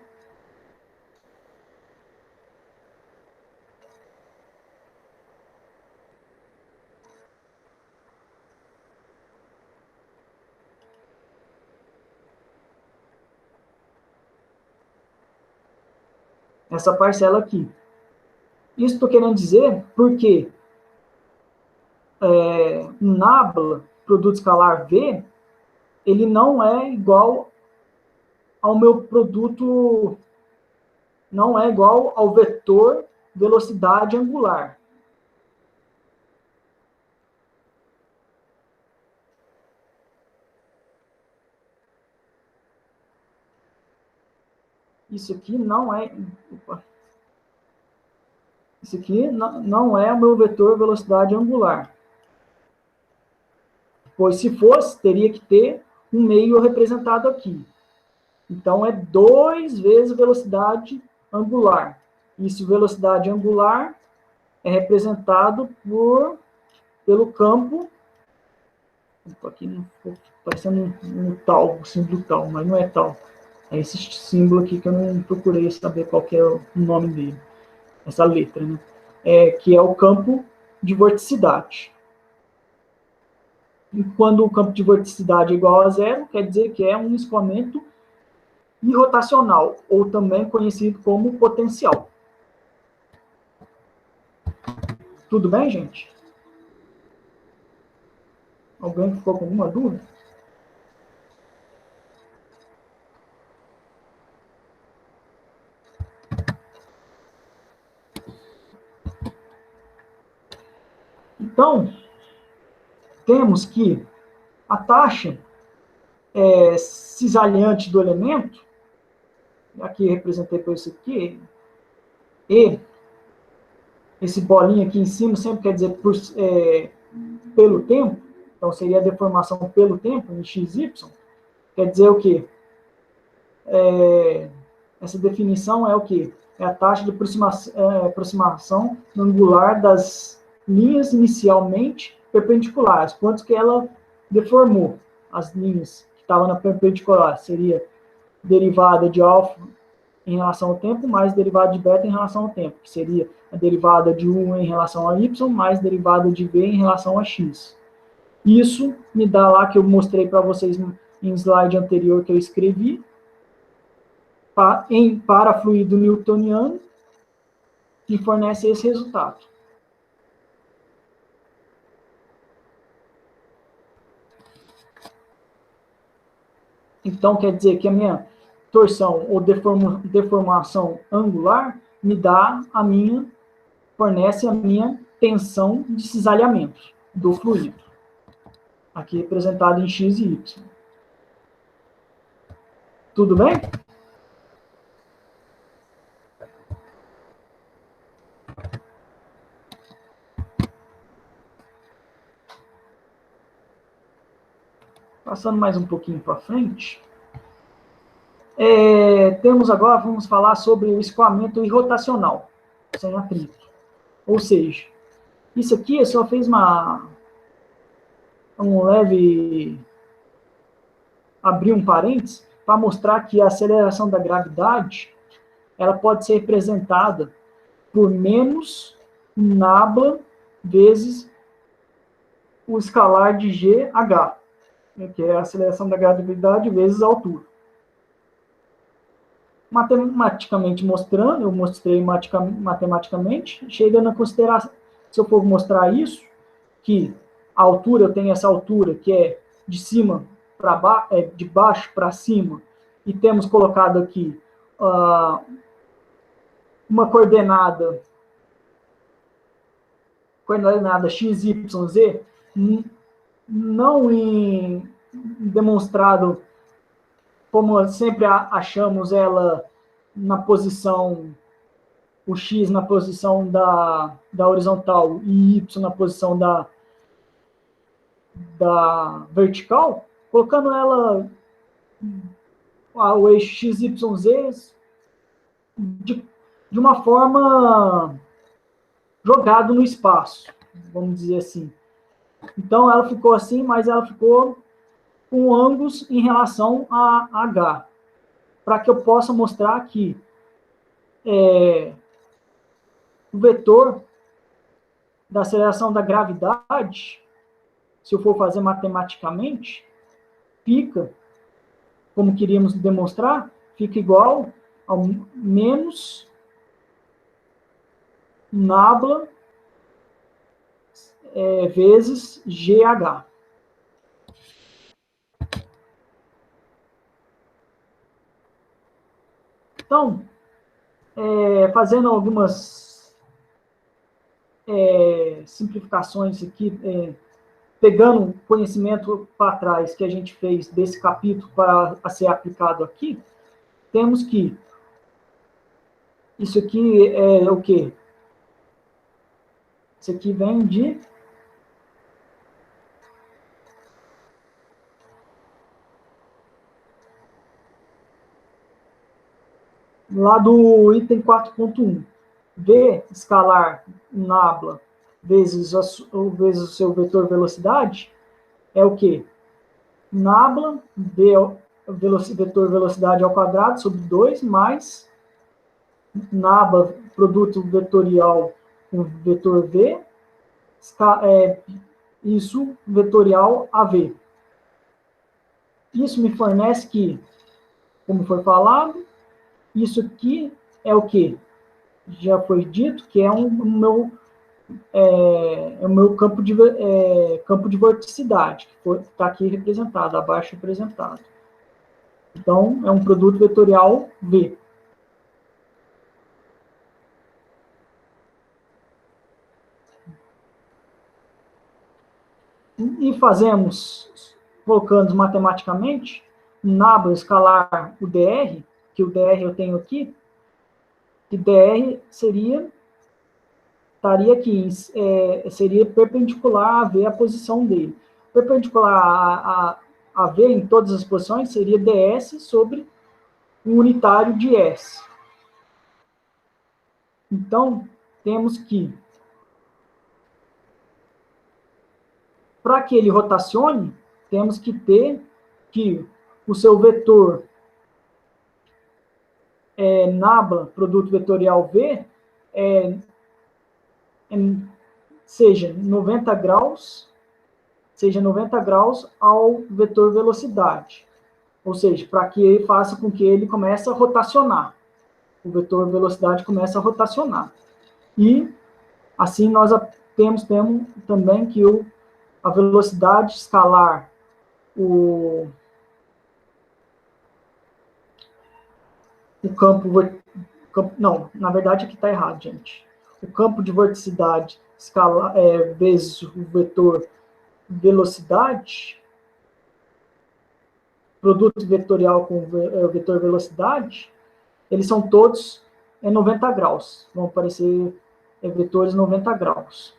essa parcela aqui. Isso estou querendo dizer porque um nabla, produto escalar V, ele não é igual ao meu produto, não é igual ao vetor velocidade angular. Isso aqui não é... Opa, Isso aqui não é o meu vetor velocidade angular. Pois se fosse, teria que ter um meio representado aqui. Então, é 2 vezes velocidade angular. Isso, velocidade angular, é representado pelo campo. Aqui não está parecendo um tal, o símbolo tal, mas não é tal. É esse símbolo aqui que eu não procurei saber qual que é o nome dele. Essa letra, né? Que é o campo de vorticidade. E quando o campo de vorticidade é igual a zero, quer dizer que é um escoamento irrotacional, ou também conhecido como potencial. Tudo bem, gente? Alguém ficou com alguma dúvida? Então, temos que a taxa cisalhante do elemento, aqui representei por isso aqui, E, esse bolinho aqui em cima sempre quer dizer pelo tempo, então seria a deformação pelo tempo, em XY, quer dizer o quê? Essa definição é o quê? É a taxa de aproximação angular das linhas inicialmente perpendiculares. Quanto que ela deformou as linhas que estavam na perpendicular? Seria derivada de alfa em relação ao tempo, mais derivada de beta em relação ao tempo, que seria a derivada de 1 em relação a y, mais derivada de v em relação a x. Isso me dá lá, que eu mostrei para vocês em slide anterior que eu escrevi, para fluido newtoniano, que fornece esse resultado. Então, quer dizer que a minha torção ou deformação angular fornece a minha tensão de cisalhamento do fluido. Aqui representado em x e y. Tudo bem? Passando mais um pouquinho para frente. Temos agora, vamos falar sobre o escoamento irrotacional, sem atrito. Ou seja, isso aqui eu só fiz um leve abrir um parênteses para mostrar que a aceleração da gravidade ela pode ser representada por menos nabla vezes o escalar de GH, que é a aceleração da gravidade vezes a altura. Matematicamente mostrando, eu mostrei matematicamente, chegando a considerar, se eu for mostrar isso, que a altura, eu tenho essa altura que é de cima para baixo, de baixo para cima, e temos colocado aqui uma coordenada x, y, z, não demonstrado como sempre achamos ela na posição, o x na posição da horizontal e y na posição da vertical, colocando ela, o eixo x, y, z, de uma forma jogado no espaço, vamos dizer assim. Então, ela ficou assim, mas ela ficou com ângulos em relação a h, para que eu possa mostrar que o vetor da aceleração da gravidade, se eu for fazer matematicamente, fica, como queríamos demonstrar, fica igual ao menos nabla vezes GH. Então, fazendo algumas simplificações aqui, pegando conhecimento para trás que a gente fez desse capítulo para ser aplicado aqui, temos que isso aqui é o quê? Isso aqui vem de lá do item 4.1. V escalar nabla vezes o seu vetor velocidade é o quê? Nabla, vetor velocidade ao quadrado sobre 2, mais nabla, produto vetorial com vetor V, isso vetorial AV. Isso me fornece que, como foi falado, isso aqui é o que? Já foi dito que é o meu campo de vorticidade, que está aqui representado, abaixo representado. Então, é um produto vetorial V. E colocando matematicamente, nabla escalar o dr, que o dr eu tenho aqui, que dr estaria aqui, seria perpendicular a V a posição dele. Perpendicular a V em todas as posições seria ds sobre um unitário de S. Então, temos que, para que ele rotacione, temos que ter que o seu vetor nabla, produto vetorial V, seja 90 graus ao vetor velocidade. Ou seja, para que ele faça com que ele comece a rotacionar. O vetor velocidade começa a rotacionar. E, assim, nós temos também que a velocidade escalar o campo... Não, na verdade aqui está errado, gente. O campo de vorticidade vezes o vetor velocidade, produto vetorial com vetor velocidade, eles são todos 90 graus. Vão aparecer vetores 90 graus.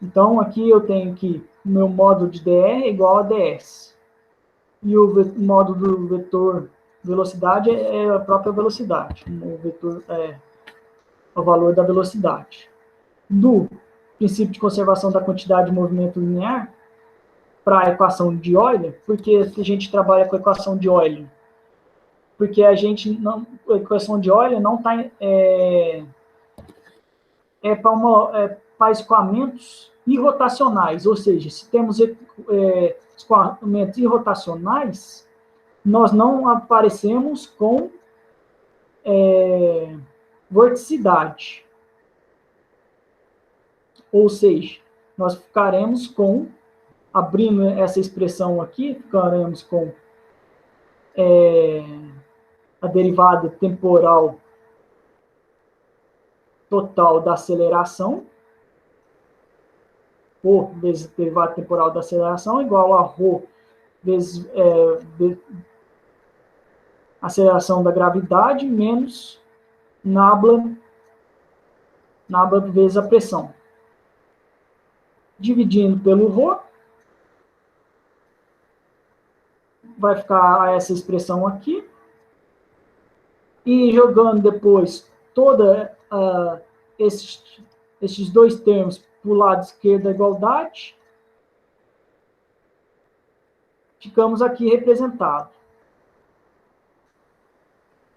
Então, aqui eu tenho que o meu módulo de dr é igual a ds. E o módulo do vetor velocidade é a própria velocidade. O vetor é o valor da velocidade. Do princípio de conservação da quantidade de movimento linear para a equação de Euler, porque a gente trabalha com a equação de Euler? Porque a equação de Euler não está para escoamentos irrotacionais, ou seja, se temos escoamentos irrotacionais, nós não aparecemos com vorticidade. Ou seja, nós ficaremos com, abrindo essa expressão aqui, ficaremos com a derivada temporal total da aceleração, ρ vezes derivada temporal da aceleração, igual a ρ vezes aceleração da gravidade, menos nabla vezes a pressão. Dividindo pelo ρ, vai ficar essa expressão aqui. E jogando depois todos esses dois termos para o lado esquerdo da igualdade, ficamos aqui representados.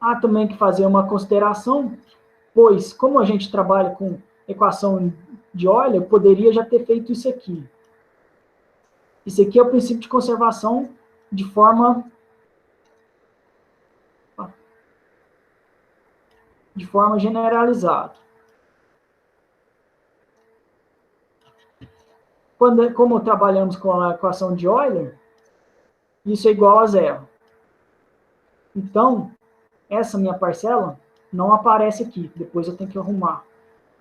Há também que fazer uma consideração, pois, como a gente trabalha com equação de Euler, eu poderia já ter feito isso aqui. Isso aqui é o princípio de conservação de forma generalizada. Como trabalhamos com a equação de Euler, isso é igual a zero. Então, essa minha parcela não aparece aqui. Depois eu tenho que arrumar.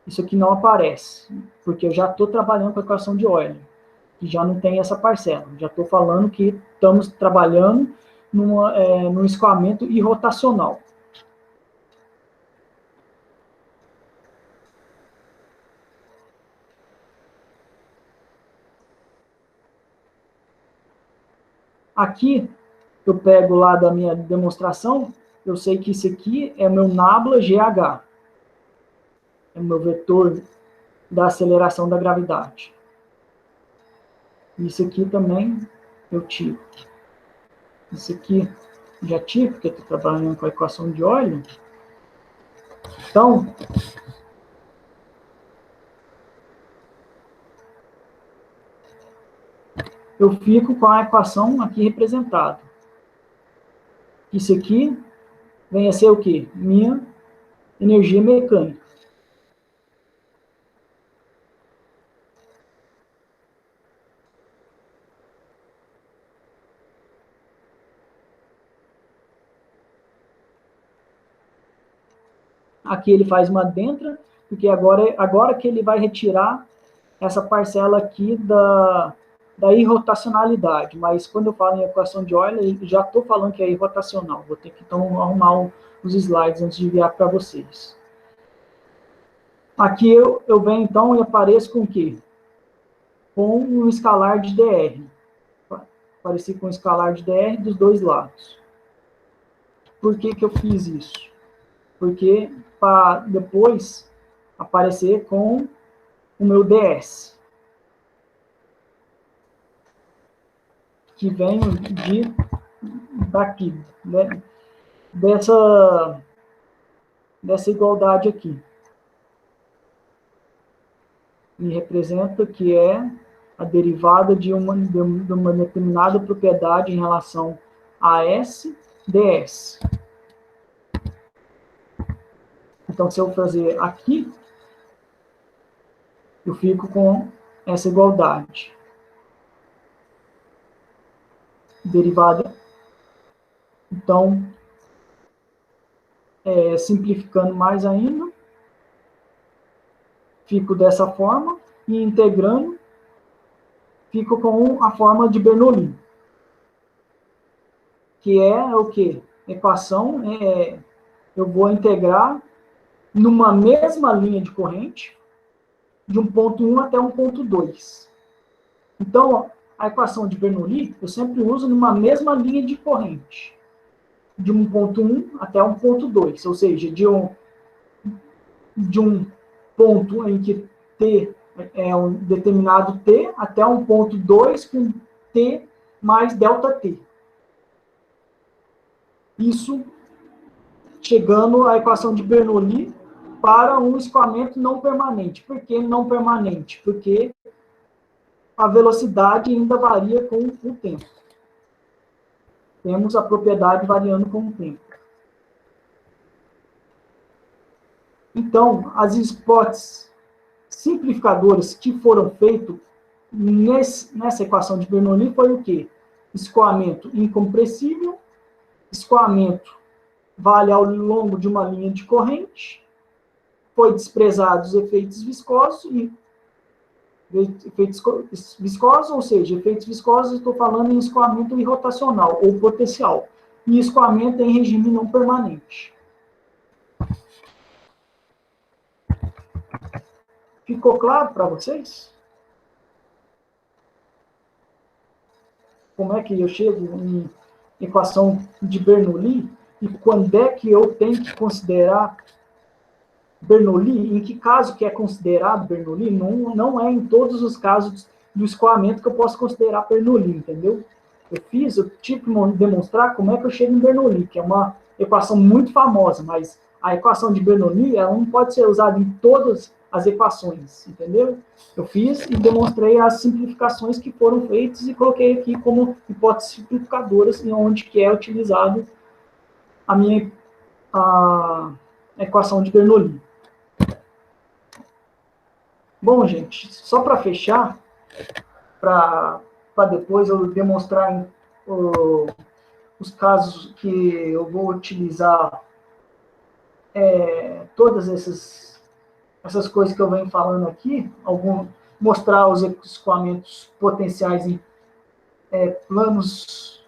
Isso aqui não aparece, porque eu já estou trabalhando com a equação de Euler, que já não tem essa parcela. Já estou falando que estamos trabalhando num escoamento irrotacional. Aqui, eu pego lá da minha demonstração, eu sei que isso aqui é meu nabla GH. É o meu vetor da aceleração da gravidade. Isso aqui também eu tiro. Isso aqui já tiro, porque eu estou trabalhando com a equação de Euler. Então, eu fico com a equação aqui representada. Isso aqui vem a ser o quê? Minha energia mecânica. Aqui ele faz uma dentra, porque agora que ele vai retirar essa parcela aqui da irrotacionalidade. Mas quando eu falo em equação de Euler, já estou falando que é irrotacional. Vou ter que então arrumar os slides antes de enviar para vocês. Aqui eu venho então e apareço com o quê? Com um escalar de dr. Apareci com um escalar de dr dos dois lados. Por que eu fiz isso? Porque para depois aparecer com o meu ds, que vem daqui, né? dessa igualdade aqui. E representa que é a derivada de uma determinada propriedade em relação a S ds. Então, se eu fazer aqui, eu fico com essa igualdade. Derivada. Então, simplificando mais ainda, fico dessa forma, e integrando, fico com a forma de Bernoulli, que é o quê? Equação, eu vou integrar numa mesma linha de corrente, de um ponto 1 até um ponto 2. Então, a equação de Bernoulli, eu sempre uso numa mesma linha de corrente, de um ponto 1 até um ponto 2, ou seja, de um ponto em que T é um determinado T até um ponto 2 com T mais ΔT. Isso chegando à equação de Bernoulli para um escoamento não permanente. Por que não permanente? Porque a velocidade ainda varia com o tempo. Temos a propriedade variando com o tempo. Então, as hipóteses simplificadoras que foram feitas nessa equação de Bernoulli foi o quê? Escoamento incompressível, escoamento vale ao longo de uma linha de corrente, foi desprezado os efeitos viscosos, ou seja, efeitos viscosos, estou falando em escoamento irrotacional ou potencial, e escoamento em regime não permanente. Ficou claro para vocês? Como é que eu chego em equação de Bernoulli e quando é que eu tenho que considerar Bernoulli? Em que caso que é considerado Bernoulli? Não é em todos os casos do escoamento que eu posso considerar Bernoulli, entendeu? Eu tive que demonstrar como é que eu chego em Bernoulli, que é uma equação muito famosa, mas a equação de Bernoulli ela não pode ser usada em todas as equações, entendeu? Eu fiz e demonstrei as simplificações que foram feitas e coloquei aqui como hipóteses simplificadoras, em onde que é utilizado a equação de Bernoulli. Bom, gente, só para fechar, para depois eu demonstrar os casos que eu vou utilizar todas essas coisas que eu venho falando aqui, mostrar os escoamentos potenciais em planos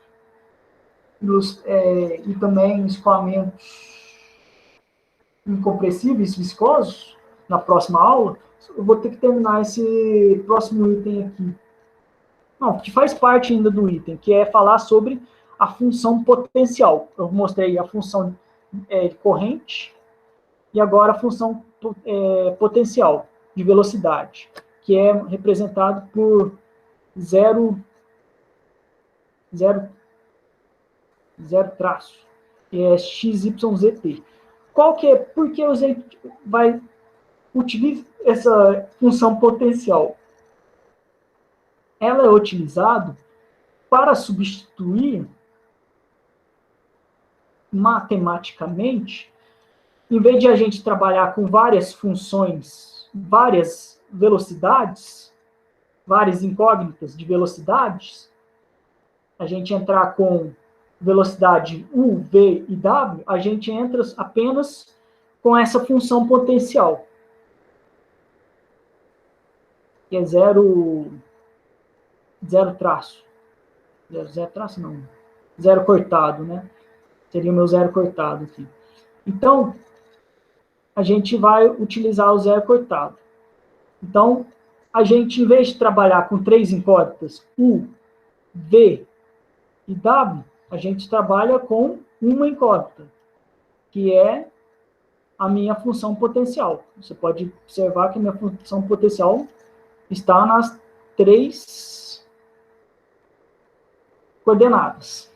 e também escoamentos incompressíveis, viscosos, na próxima aula. Eu vou ter que terminar esse próximo item aqui. Não, que faz parte ainda do item, que é falar sobre a função potencial. Eu mostrei a função corrente e agora a função potencial de velocidade, que é representado por zero traço, que é XYZT. Por que a gente vai utilizar essa função potencial? Ela é utilizada para substituir matematicamente, em vez de a gente trabalhar com várias funções, várias velocidades, várias incógnitas de velocidades, a gente entrar com velocidade U, V e W, a gente entra apenas com essa função potencial, que é zero traço. Zero traço não. Zero cortado, né? Seria o meu zero cortado aqui. Então, a gente vai utilizar o zero cortado. Então, a gente, em vez de trabalhar com três incógnitas, U, V e W, a gente trabalha com uma incógnita, que é a minha função potencial. Você pode observar que a minha função potencial está nas três coordenadas.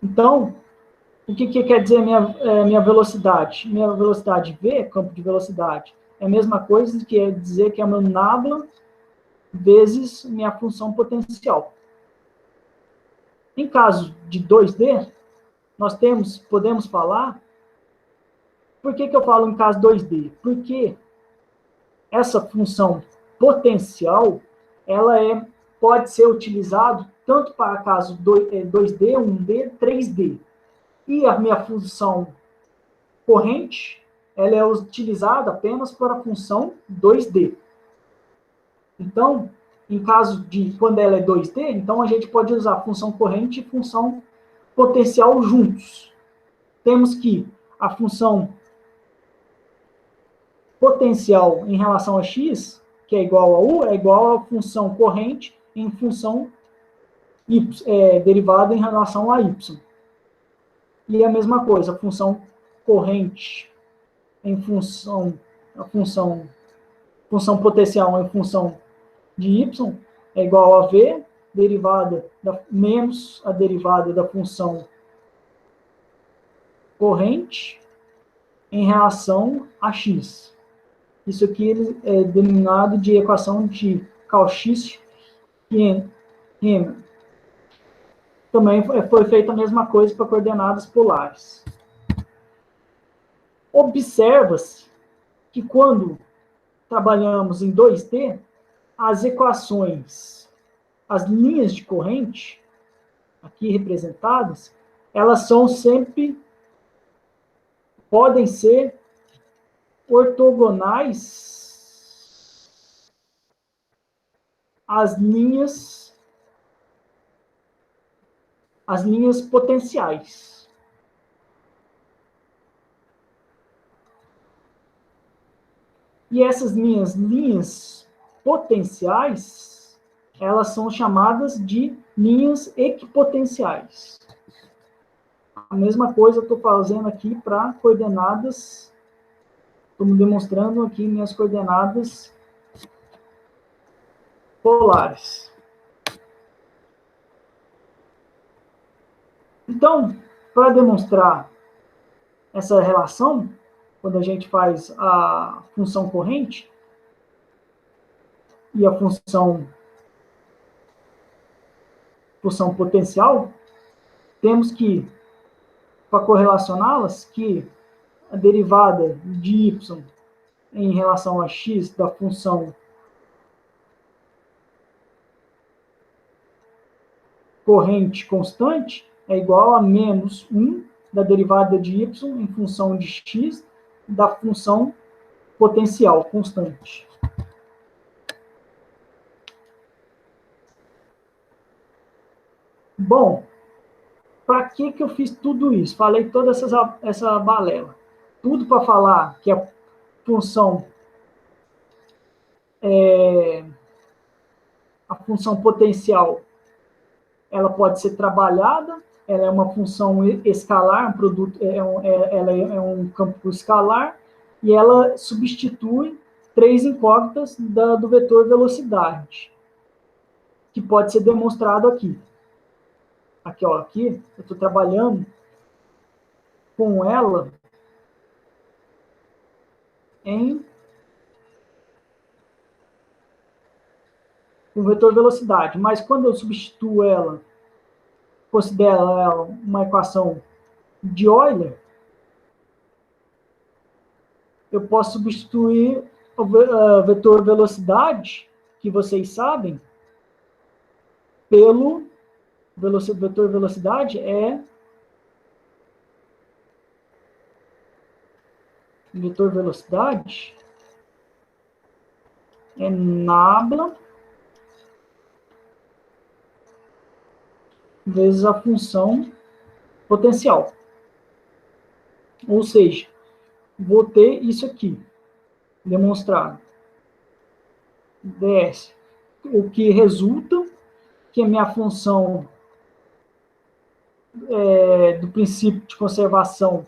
Então, o que quer dizer minha velocidade? Minha velocidade V, campo de velocidade, é a mesma coisa que quer dizer que é o meu nabla vezes minha função potencial. Em caso de 2D, nós podemos falar... Por que eu falo em caso 2D? Porque essa função potencial, ela pode ser utilizada tanto para caso 2D, 1D, 3D. E a minha função corrente, ela é utilizada apenas para a função 2D. Então, em caso de quando ela é 2D, então a gente pode usar função corrente e função potencial juntos. Temos que a função potencial em relação a x, que é igual a u, é igual à função corrente em função derivada em relação a y. E a mesma coisa, a função corrente em função potencial em função de y é igual a v, menos a derivada da função corrente em relação a x. Isso aqui é denominado de equação de Cauchy-Riemann. Também foi feita a mesma coisa para coordenadas polares. Observa-se que quando trabalhamos em 2D, as equações, as linhas de corrente, aqui representadas, elas são sempre, podem ser ortogonais às linhas potenciais. E essas linhas potenciais, elas são chamadas de linhas equipotenciais. A mesma coisa eu estou fazendo aqui para coordenadas, estou demonstrando aqui minhas coordenadas polares. Então, para demonstrar essa relação, quando a gente faz a função corrente e a função potencial, temos que, para correlacioná-las, que a derivada de y em relação a x da função corrente constante é igual a menos 1 da derivada de y em função de x da função potencial constante. Bom, para que eu fiz tudo isso? Falei toda essa balela. Tudo para falar que a função função potencial, ela pode ser trabalhada, ela é uma função escalar, um produto, ela é um campo escalar, e ela substitui três incógnitas do vetor velocidade, que pode ser demonstrado aqui. Aqui, ó, aqui eu estou trabalhando com ela em um vetor velocidade, mas quando eu substituo ela, considero ela uma equação de Euler, eu posso substituir o vetor velocidade, que vocês sabem, pelo vetor velocidade vetor velocidade é nabla vezes a função potencial. Ou seja, vou ter isso aqui, demonstrado. ds, o que resulta que a minha função do princípio de conservação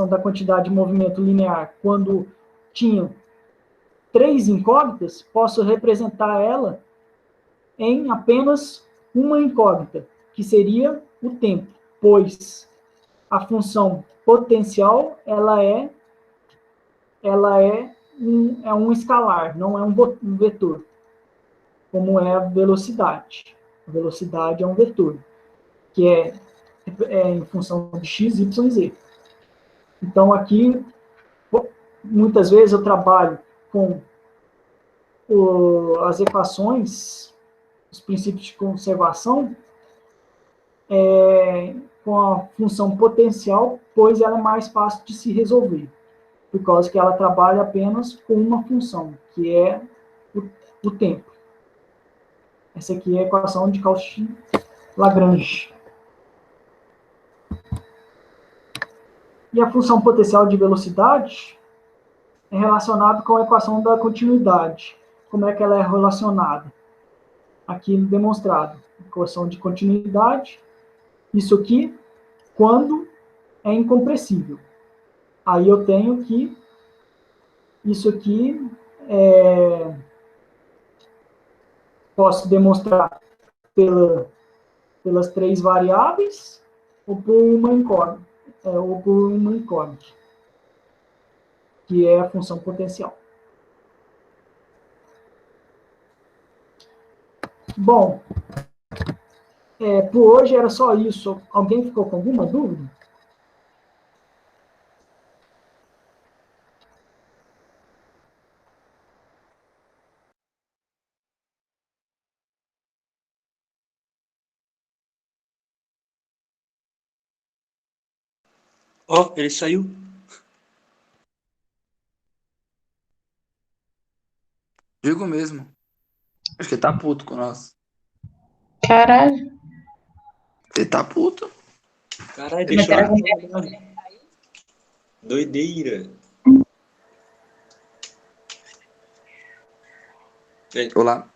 da quantidade de movimento linear, quando tinha três incógnitas, posso representar ela em apenas uma incógnita, que seria o tempo, pois a função potencial ela é um escalar, não é um vetor, como é a velocidade. A velocidade é um vetor, que é em função de x, y e z. Então, aqui, muitas vezes eu trabalho com as equações, os princípios de conservação, com a função potencial, pois ela é mais fácil de se resolver, por causa que ela trabalha apenas com uma função, que é o tempo. Essa aqui é a equação de Cauchy-Lagrange. E a função potencial de velocidade é relacionada com a equação da continuidade. Como é que ela é relacionada? Aqui demonstrado. Equação de continuidade. Isso aqui, quando é incompressível. Aí eu tenho que isso aqui posso demonstrar pelas três variáveis ou por uma incógnita, que é a função potencial. Bom, por hoje era só isso. Alguém ficou com alguma dúvida? Ó, ele saiu. Digo mesmo. Acho que ele tá puto com nós. Caralho. Ele tá puto. Caralho, Mas deixou era ele trabalhando. Doideira. Olá.